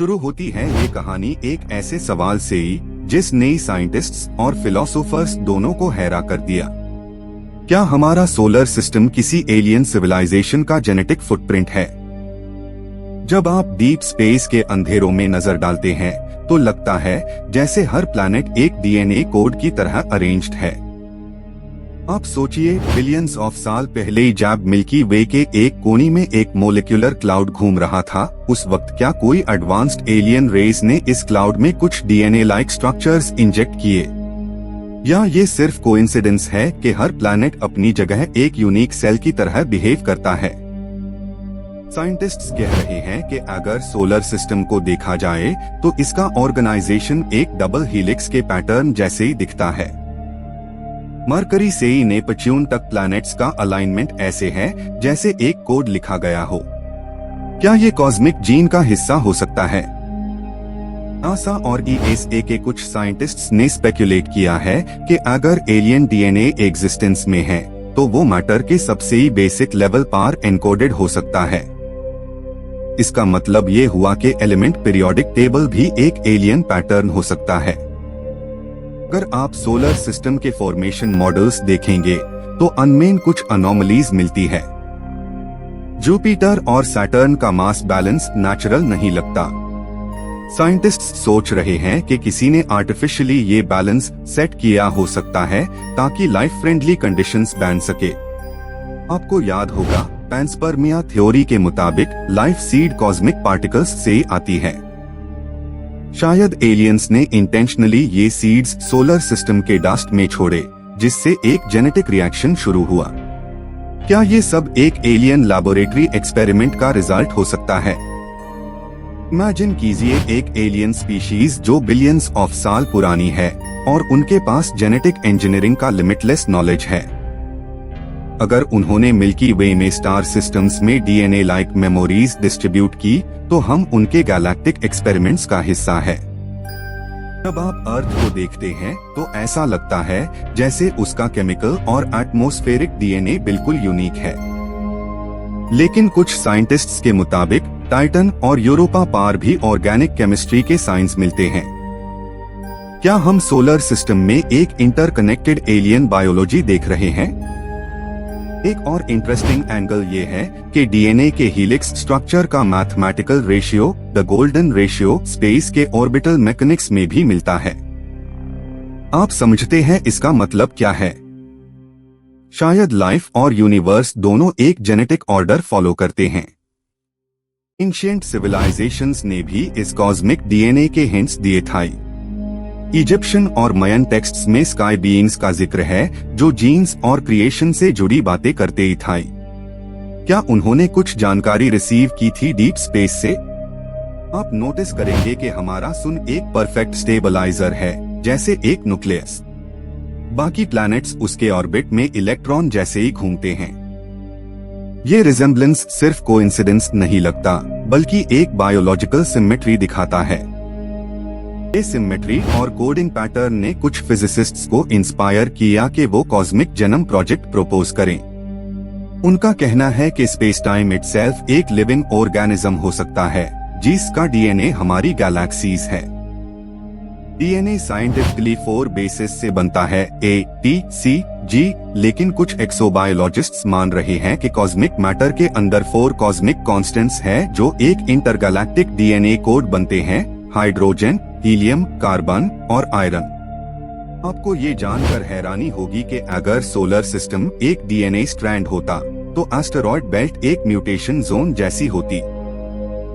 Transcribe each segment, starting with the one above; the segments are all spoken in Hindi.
शुरू होती है ये कहानी एक ऐसे सवाल से ही जिसने साइंटिस्ट्स और फिलोसोफर्स दोनों को हैरान कर दिया। क्या हमारा सोलर सिस्टम किसी एलियन सिविलाइजेशन का जेनेटिक फुटप्रिंट है? जब आप डीप स्पेस के अंधेरों में नजर डालते हैं तो लगता है जैसे हर प्लैनेट एक डीएनए कोड की तरह अरेंज्ड है। आप सोचिए, बिलियंस ऑफ साल पहले जब मिल्की वे के एक कोने में एक मोलिकुलर क्लाउड घूम रहा था, उस वक्त क्या कोई एडवांस्ड एलियन रेस ने इस क्लाउड में कुछ डीएनए लाइक स्ट्रक्चर्स इंजेक्ट किए? या ये सिर्फ कोइंसिडेंस है कि हर प्लैनेट अपनी जगह एक यूनिक सेल की तरह बिहेव करता है? साइंटिस्ट्स कह रहे हैं कि अगर सोलर सिस्टम को देखा जाए तो इसका ऑर्गेनाइजेशन एक डबल हीलिक्स के पैटर्न जैसे ही दिखता है। मरकरी से नेपच्यून तक प्लैनेट्स का अलाइनमेंट ऐसे है जैसे एक कोड लिखा गया हो। क्या ये कॉस्मिक जीन का हिस्सा हो सकता है? नासा और ईएसए के कुछ साइंटिस्ट्स ने स्पेक्युलेट किया है कि अगर एलियन डीएनए एग्जिस्टेंस में है तो वो मैटर के सबसे ही बेसिक लेवल पर एनकोडेड हो सकता है। इसका मतलब ये हुआ कि एलिमेंट पीरियोडिक टेबल भी एक एलियन पैटर्न हो सकता है। अगर आप सोलर सिस्टम के फॉर्मेशन मॉडल्स देखेंगे तो अनमेन कुछ अनोमलीज मिलती है। जुपिटर और सैटर्न का मास बैलेंस नेचुरल नहीं लगता। साइंटिस्ट्स सोच रहे हैं कि किसी ने आर्टिफिशियली ये बैलेंस सेट किया हो सकता है ताकि लाइफ फ्रेंडली कंडीशंस बन सके। आपको याद होगा, पैंसपर्मिया थ्योरी के मुताबिक लाइफ सीड कॉस्मिक पार्टिकल्स से आती है। शायद एलियंस ने इंटेंशनली ये सीड्स सोलर सिस्टम के डस्ट में छोड़े, जिससे एक जेनेटिक रिएक्शन शुरू हुआ। क्या ये सब एक एलियन लैबोरेटरी एक्सपेरिमेंट का रिजल्ट हो सकता है? इमेजिन कीजिए एक एलियन स्पीशीज जो बिलियंस ऑफ साल पुरानी है और उनके पास जेनेटिक इंजीनियरिंग का लिमिटलेस नॉलेज है। अगर उन्होंने मिल्की वे में स्टार सिस्टम्स में डीएनए लाइक मेमोरीज डिस्ट्रीब्यूट की तो हम उनके गैलेक्टिक एक्सपेरिमेंट्स का हिस्सा है। जब आप अर्थ को देखते हैं तो ऐसा लगता है जैसे उसका केमिकल और एटमॉस्फेरिक डीएनए बिल्कुल यूनिक है। लेकिन कुछ साइंटिस्ट्स के मुताबिक टाइटन और यूरोपा पर भी ऑर्गेनिक केमिस्ट्री के साइंस मिलते हैं। क्या हम सोलर सिस्टम में एक इंटरकनेक्टेड एलियन बायोलॉजी देख रहे हैं? एक और इंटरेस्टिंग एंगल ये है कि डीएनए के हीलिक्स स्ट्रक्चर का mathematical ratio, the golden ratio, space के ऑर्बिटल मैकेनिक्स में भी मिलता है। आप समझते हैं इसका मतलब क्या है? शायद लाइफ और यूनिवर्स दोनों एक जेनेटिक ऑर्डर फॉलो करते हैं। एंशिएंट सिविलाइजेशंस ने भी इस कॉस्मिक डीएनए के हिंट्स दिए थे। इजिप्शियन और मयन टेक्स्ट्स में स्काई बीइंग्स का जिक्र है जो जीन्स और क्रिएशन से जुड़ी बातें करते ही थे। क्या उन्होंने कुछ जानकारी रिसीव की थी डीप स्पेस से? आप नोटिस करेंगे कि हमारा सन एक परफेक्ट स्टेबलाइजर है, जैसे एक न्यूक्लियस। बाकी प्लैनेट्स उसके ऑर्बिट में इलेक्ट्रॉन जैसे ही घूमते हैं। ये रिजेम्बलेंस सिर्फ कोइंसिडेंस नहीं लगता, बल्कि एक बायोलॉजिकल सिमेट्री दिखाता है। ये सिमेट्री और कोडिंग पैटर्न ने कुछ फिजिसिस्ट्स को इंस्पायर किया कि वो कॉस्मिक जेनोम प्रोजेक्ट प्रपोज करें। उनका कहना है कि स्पेस टाइम इटसेल्फ एक लिविंग ऑर्गेनिज्म हो सकता है जिसका डीएनए हमारी गैलेक्सीज है। डीएनए साइंटिफिकली 4 बेसिस से बनता है, ए, टी, सी, जी, लेकिन कुछ एक्सोबायोलॉजिस्ट्स मान रहे हैं कि कॉस्मिक मैटर के अंदर 4 कॉस्मिक कांस्टेंट्स हैं जो एक इंटरगैलेक्टिक डीएनए कोड बनते हैं: हाइड्रोजन, हीलियम, कार्बन और आयरन। आपको ये जानकर हैरानी होगी कि अगर सोलर सिस्टम एक डीएनए स्ट्रैंड होता तो एस्टेरॉयड बेल्ट एक म्यूटेशन जोन जैसी होती।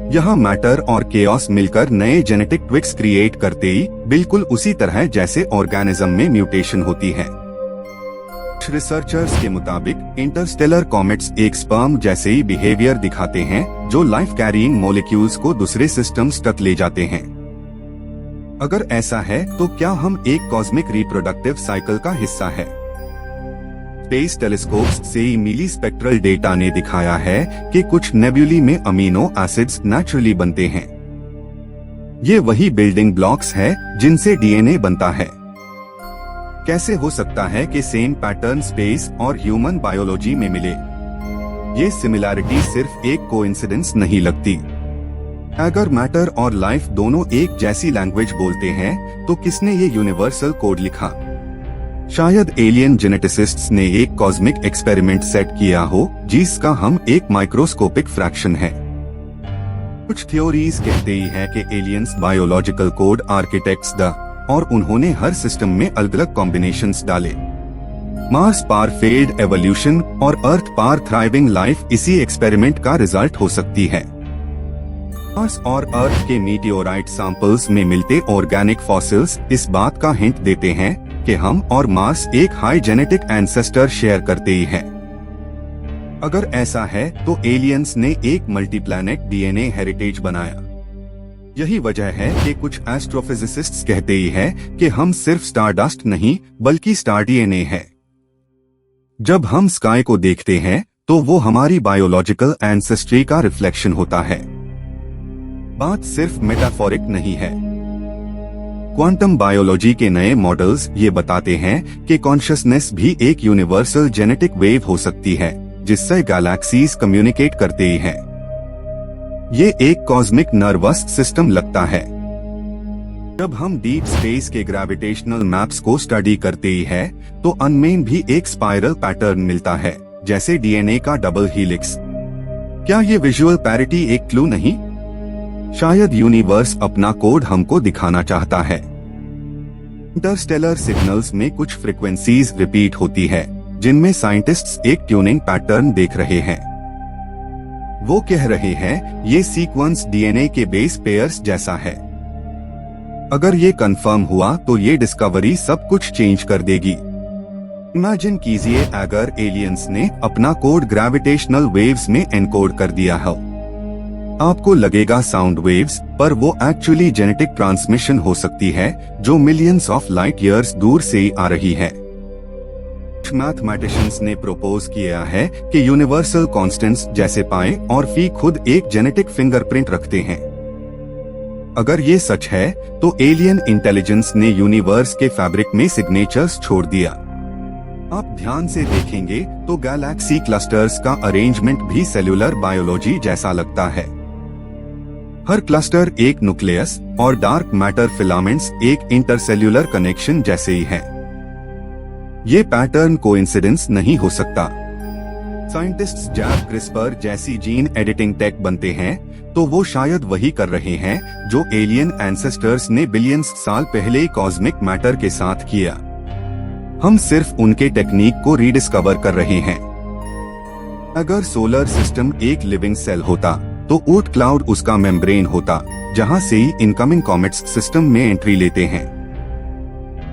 यहाँ मैटर और केओस मिलकर नए जेनेटिक ट्विक्स क्रिएट करते ही बिल्कुल उसी तरह जैसे ऑर्गेनिज्म में म्यूटेशन होती है। रिसर्चर्स के मुताबिक इंटरस्टेलर कॉमेट्स एक स्पर्म जैसे ही बिहेवियर दिखाते हैं जो लाइफ कैरिंग मॉलिक्यूल्स को दूसरे सिस्टम्स तक ले जाते हैं। अगर ऐसा है तो क्या हम एक कॉस्मिक रिप्रोडक्टिव साइकिल का हिस्सा है? स्पेस टेलीस्कोप्स से मिली स्पेक्ट्रल डेटा ने दिखाया है कि कुछ नेबुली में अमीनो एसिड्स नेचुरली बनते हैं। ये वही बिल्डिंग ब्लॉक्स है जिनसे डीएनए बनता है। कैसे हो सकता है कि सेम पैटर्न स्पेस और ह्यूमन बायोलॉजी में मिले? ये सिमिलैरिटी सिर्फ एक कोइंसिडेंस नहीं लगती। अगर मैटर और लाइफ दोनों एक जैसी लैंग्वेज बोलते हैं तो किसने ये यूनिवर्सल कोड लिखा? शायद एलियन जेनेटिसिस्ट्स ने एक कॉस्मिक एक्सपेरिमेंट सेट किया हो जिसका हम एक माइक्रोस्कोपिक फ्रैक्शन है। कुछ थ्योरीज कहते ही है कि aliens biological code architects the और उन्होंने हर सिस्टम में अलग अलग कॉम्बिनेशंस डाले। मार्स पार फेल्ड एवोल्यूशन और अर्थ पार थ्राइविंग लाइफ इसी एक्सपेरिमेंट का रिजल्ट हो सकती है। मार्स और अर्थ के मीटियोराइट सैंपल्स में मिलते ऑर्गेनिक फॉसिल्स इस बात का हिंट देते हैं कि हम और मार्स एक हाई जेनेटिक एंसेस्टर शेयर करते ही हैं। अगर ऐसा है तो एलियंस ने एक मल्टीप्लैनेट डीएनए हेरिटेज बनाया। यही वजह है कि कुछ एस्ट्रोफिजिसिस्ट्स कहते ही हैं कि हम सिर्फ स्टारडस्ट नहीं बल्कि स्टार डीएनए है। जब हम स्काई को देखते हैं तो वो हमारी बायोलॉजिकल एंसेस्ट्री का रिफ्लेक्शन होता है। बात सिर्फ मेटाफोरिक नहीं है। क्वांटम बायोलॉजी के नए मॉडल्स ये बताते हैं कि कॉन्शियसनेस भी एक यूनिवर्सल जेनेटिक वेव हो सकती है जिससे गैलेक्सीज कम्युनिकेट करते ही हैं। ये एक कॉस्मिक नर्वस सिस्टम लगता है। जब हम डीप स्पेस के ग्रेविटेशनल मैप्स को स्टडी करते ही है तो अनमेन भी एक स्पाइरल पैटर्न मिलता है जैसे डीएनए का डबल हीलिक्स। क्या ये विजुअल पैरिटी एक क्लू नहीं? शायद यूनिवर्स अपना कोड हमको दिखाना चाहता है। इंटरस्टेलर सिग्नल्स में कुछ फ्रीक्वेंसीज रिपीट होती है जिनमें साइंटिस्ट्स एक ट्यूनिंग पैटर्न देख रहे हैं। वो कह रहे हैं ये सीक्वेंस डीएनए के बेस पेयर्स जैसा है। अगर ये कंफर्म हुआ तो ये डिस्कवरी सब कुछ चेंज कर देगी। इमेजिन कीजिए अगर एलियंस ने अपना कोड ग्रेविटेशनल वेव्स में एनकोड कर दिया हो। आपको लगेगा साउंड वेव्स, पर वो एक्चुअली जेनेटिक ट्रांसमिशन हो सकती है जो मिलियंस ऑफ लाइट ईयर्स दूर से ही आ रही है। मैथमेटिशियंस ने प्रपोज किया है कि यूनिवर्सल कांस्टेंट्स जैसे पाई और फी खुद एक जेनेटिक फिंगरप्रिंट रखते हैं। अगर ये सच है तो एलियन इंटेलिजेंस ने यूनिवर्स के फैब्रिक में सिग्नेचर्स छोड़ दिया। आप ध्यान से देखेंगे तो गैलेक्सी क्लस्टर्स का अरेंजमेंट भी सेल्यूलर बायोलॉजी जैसा लगता है। हर क्लस्टर एक न्यूक्लियस और डार्क मैटर फिलामेंट्स एक इंटरसेल्यूलर कनेक्शन जैसे ही है। ये पैटर्न कोइंसिडेंस नहीं हो सकता। साइंटिस्ट्स जब क्रिस्पर जैसी जीन एडिटिंग टेक बनते हैं तो वो शायद वही कर रहे हैं जो एलियन एंसेस्टर्स ने बिलियंस साल पहले ही कॉस्मिक मैटर के साथ किया। हम सिर्फ उनके टेक्निक को रीडिस्कवर कर रहे हैं। अगर सोलर सिस्टम एक लिविंग सेल होता तो ऊर्ट क्लाउड उसका मेम्ब्रेन होता जहां से ही इनकमिंग कॉमेट्स सिस्टम में एंट्री लेते हैं।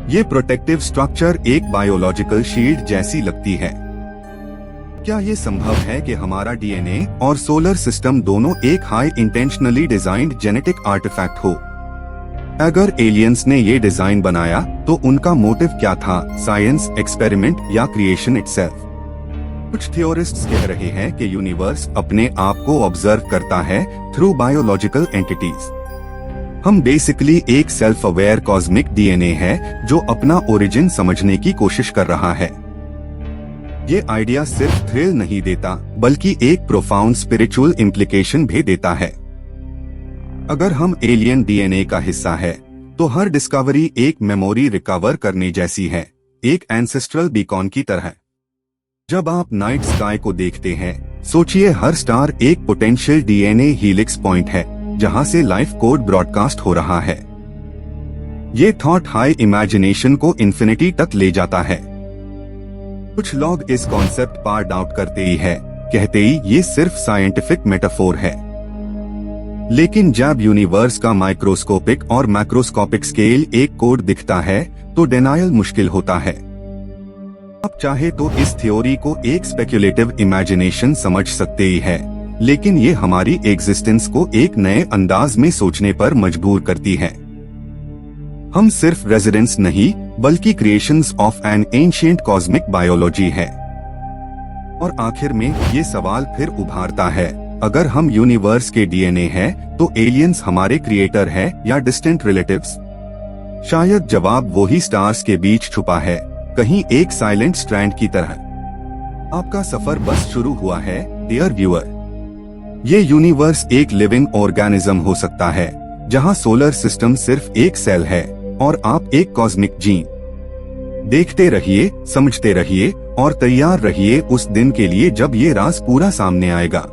ये प्रोटेक्टिव स्ट्रक्चर एक बायोलॉजिकल शील्ड जैसी लगती है। क्या ये संभव है कि हमारा डीएनए और सोलर सिस्टम दोनों एक high intentionally designed genetic artifact हो? अगर एलियंस ने ये डिजाइन बनाया तो उनका मोटिव क्या था? साइंस, एक्सपेरिमेंट या क्रिएशन इटसेल्फ? कुछ थ्योरिस्ट्स कह रहे हैं कि यूनिवर्स अपने आप को ऑब्जर्व करता है थ्रू बायोलॉजिकल एंटिटीज। हम बेसिकली एक सेल्फ अवेयर कॉस्मिक डीएनए है जो अपना ओरिजिन समझने की कोशिश कर रहा है। ये आइडिया सिर्फ थ्रिल नहीं देता बल्कि एक प्रोफाउंड स्पिरिचुअल इम्प्लीकेशन भी देता है। अगर हम एलियन डीएनए का हिस्सा है तो हर डिस्कवरी एक मेमोरी रिकवर करने जैसी है, एक एंसेस्ट्रल बीकॉन की तरह। जब आप नाइट स्काई को देखते हैं सोचिए हर स्टार एक पोटेंशियल डीएनए हीलिक्स पॉइंट है जहां से लाइफ कोड ब्रॉडकास्ट हो रहा है। ये थॉट हाई इमेजिनेशन को इन्फिनिटी तक ले जाता है। कुछ लोग इस कॉन्सेप्ट पर डाउट करते ही है, कहते ही ये सिर्फ साइंटिफिक मेटाफोर है। लेकिन जब यूनिवर्स का माइक्रोस्कोपिक और मैक्रोस्कोपिक स्केल एक कोड दिखता है तो डिनायल मुश्किल होता है। आप चाहे तो इस थ्योरी को एक स्पेक्युलेटिव इमेजिनेशन समझ सकते ही है, लेकिन ये हमारी एग्जिस्टेंस को एक नए अंदाज में सोचने पर मजबूर करती है। हम सिर्फ रेजिडेंट्स नहीं बल्कि creations of N ancient cosmic biology है। और आखिर में ये सवाल फिर उभारता है, अगर हम यूनिवर्स के डीएनए हैं तो एलियंस हमारे क्रिएटर है या डिस्टेंट रिलेटिव्स? शायद जवाब वही स्टार्स के बीच छुपा है, कहीं एक साइलेंट स्ट्रैंड की तरह। आपका सफर बस शुरू हुआ है डियर व्यूअर। ये यूनिवर्स एक लिविंग ऑर्गेनिज्म हो सकता है जहां सोलर सिस्टम सिर्फ एक सेल है और आप एक कॉस्मिक जीन। देखते रहिए, समझते रहिए और तैयार रहिए उस दिन के लिए जब ये राज पूरा सामने आएगा।